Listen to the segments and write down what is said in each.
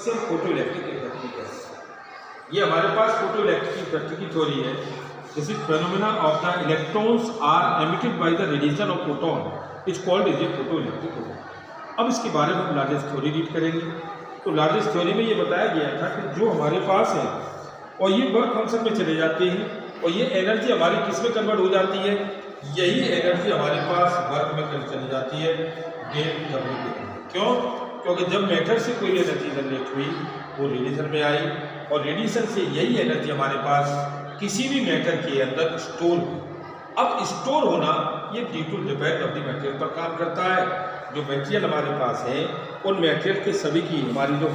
इसे हम photo electric effect भी कहते हैं। ये हमारे पास फोटो इलेक्ट्रिक इफेक्ट की थ्योरी है। This is phenomena of the electrons are emitted by the radiation of photon is called is a photo electric effect. अब इसके बारे में हम लार्जेस्ट थ्योरी रीड करेंगे। तो लार्जेस्ट थ्योरी में ये बताया गया था कि जो हमारे पास है और ये वर्क फंक्शन में चले जाते हैं और ये एनर्जी हमारी किस में कन्वर्ट हो जाती है, यही एनर्जी हमारे पास वर्क में चली जाती है डेल डब्ल्यू के। क्यों? क्योंकि जब मैटर से कोई एनर्जी जनरेट हुई वो रेडिएशन में आई और रेडिएशन से यही एनर्जी हमारे पास किसी भी मैटर के अंदर स्टोर हुई। अब स्टोर होना ये due to depend of the material पर काम करता है। जो मटेरियल हमारे पास है उन मटेरियल के सभी की हमारी जो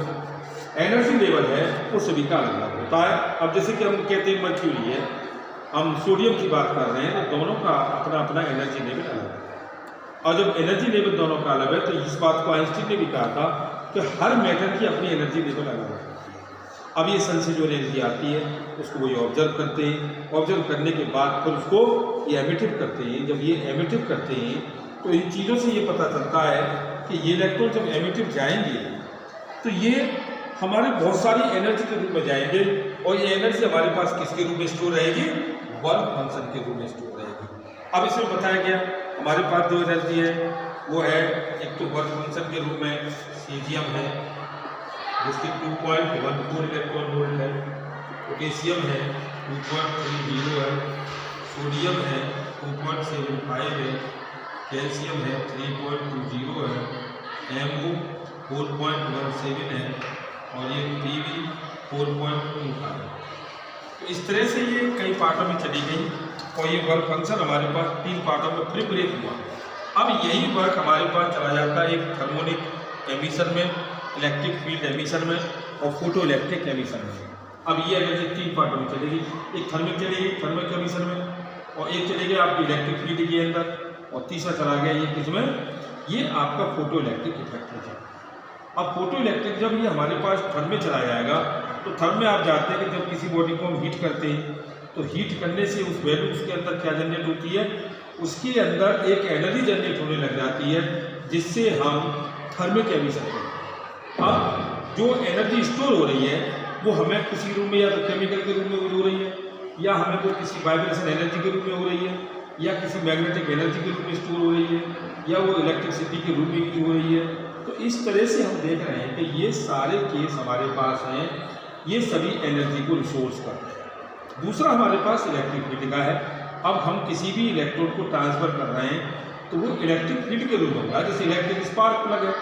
एनर्जी लेवल है वो सभी का अलग अलग होता है। अब जैसे कि हम कहते हैं मर्क्यूरी है, हम सोडियम की बात कर रहे हैं, तो दोनों का अपना अपना एनर्जी लेवल अलग है। और जब एनर्जी लेवल दोनों का अलग है तो इस बात को आइंस्टीन ने भी कहा था कि हर मैटर की अपनी एनर्जी लेवल अलग है। अब ये सन से जो एनर्जी आती है उसको वो ऑब्जर्व करते हैं, ऑब्जर्व करने के बाद फिर उसको ये एमिटिव करते हैं। जब ये एमिटिव करते हैं तो इन चीज़ों से ये पता चलता है कि ये इलेक्ट्रॉन जब एमिटिव जाएंगे तो ये हमारे बहुत सारी एनर्जी के रूप में जाएंगे और ये एनर्जी हमारे पास किसके रूप में स्टोर रहेगी, वर्क फंक्शन के रूप में स्टोर रहेगी। अब इसमें बताया गया हमारे पास जो एनर्जी है वो है एक तो वर्क फंक्शन के रूप में सीजियम है जिसकी 2.14 इलेक्ट्रॉन वोल्ट है, पोटेशियम है 2.30 है, सोडियम है 2.75 है, कैल्शियम है 3.20 है, MO 4.17 है और ये PV 4.25 है। तो इस तरह से ये कई पार्टों में चली गई और ये वर्क फंक्शन हमारे पास 3 पार्टों में फिर ब्रेक हुआ। अब यही वर्क हमारे पास चला जाता है एक थर्मोनिक एमिशन में, इलेक्ट्रिक फील्ड एमिशन में और फोटो इलेक्ट्रिक एमिशन में। अब ये एनर्जी 3 पार्टों में चलेगी, एक थर्मिक चलेगी थर्मिक एमिशन में और एक चलेगी आपकी इलेक्ट्रिक फील्ड के अंदर और तीसरा चला गया ये किसमें, ये आपका फोटो इलेक्ट्रिक इफेक्ट है। अब फोटो इलेक्ट्रिक जब ये हमारे पास थर्म में चला जाएगा तो थर्म में आप जानते हैं कि जब किसी बॉडी को हम हीट करते हैं तो हीट करने से उस वैल्यू उसके अंदर क्या जनरेट होती है, उसके अंदर एक एनर्जी जनरेट होने लग जाती है जिससे हम थर्मिक एमिशन कहते हैं। अब जो एनर्जी स्टोर हो रही है वो हमें किसी रूप में या तो केमिकल के रूप में हो रही है या हमें कोई किसी वाइब्रेशन एनर्जी के रूप में हो रही है या किसी मैग्नेटिक एनर्जी के रूप में स्टोर हो रही है या वो इलेक्ट्रिसिटी के रूप में यूज हो रही है। तो इस तरह से हम देख रहे हैं कि ये सारे केस हमारे पास हैं, ये सभी एनर्जी को रिसोर्स करते हैं। दूसरा हमारे पास इलेक्ट्रिक फील्ड का है। अब हम किसी भी इलेक्ट्रॉन को ट्रांसफर कर रहे हैं तो वो इलेक्ट्रिक फील्ड के रूप में होगा। जैसे इलेक्ट्रिक स्पार्क प्लग है,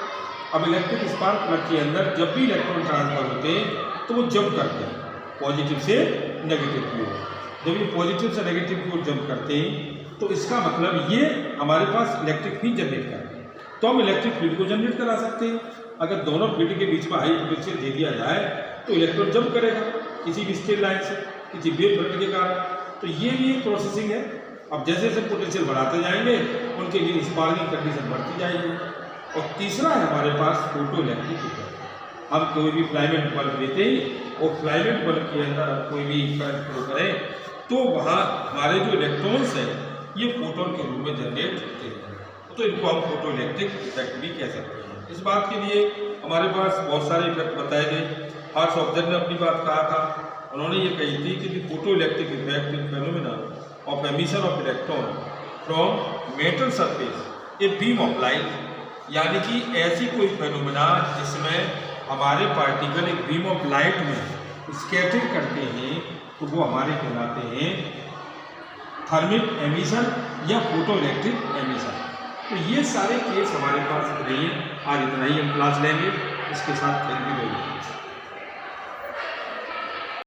अब इलेक्ट्रिक स्पार्क प्लग के अंदर जब भी इलेक्ट्रॉन ट्रांसफर होते हैं तो वो जंप करते हैं पॉजिटिव से नेगेटिव की ओर। जब ये पॉजिटिव से नेगेटिव की ओर जंप करते हैं तो इसका मतलब ये हमारे पास इलेक्ट्रिक फील्ड जनरेट करते हैं। तो हम इलेक्ट्रिक फील्ड को जनरेट करा सकते हैं। अगर दोनों फील्ड के बीच में हाई पोटेंशियल दे दिया जाए तो इलेक्ट्रॉन जंप करेगा किसी भी स्ट्रेट लाइन से, किसी वेव फ्रंट के कारण। तो ये भी एक प्रोसेसिंग है। अब जैसे जैसे पोटेंशियल बढ़ाते जाएंगे उनके लिए स्पार्किंग कंडीशन बढ़ती जाएगी। और तीसरा है हमारे पास फोटो इलेक्ट्रिक इफेक्ट। हम कोई भी फिलामेंट बल्ब लेते हैं और फिलामेंट बल्ब के अंदर हम कोई भी करंट फ्लो करें तो वहाँ हमारे जो इलेक्ट्रॉन्स हैं ये फोटोन के रूप में जनरेट होते हैं। तो इनको हम फोटो इलेक्ट्रिक इफेक्ट भी कह सकते हैं। इस बात के लिए हमारे पास बहुत सारे इफेक्ट बताए गए। हार्ट्स ऑब्जर्व ने अपनी बात कहा था, उन्होंने ये कही थी कि photo electric effect in phenomena of emission of electron from metal surface a beam of light, यानी कि ऐसी कोई फेनोमेना जिसमें हमारे पार्टिकल एक बीम ऑफ लाइट में स्कैटर करते हैं तो वो हमारे कहलाते हैं थर्मिक एमिशन या फोटो इलेक्ट्रिक एमिशन। तो ये सारे केस हमारे पास रही हैं। आज इतना ही हम क्लास लेंगे, इसके साथ थैंक यू।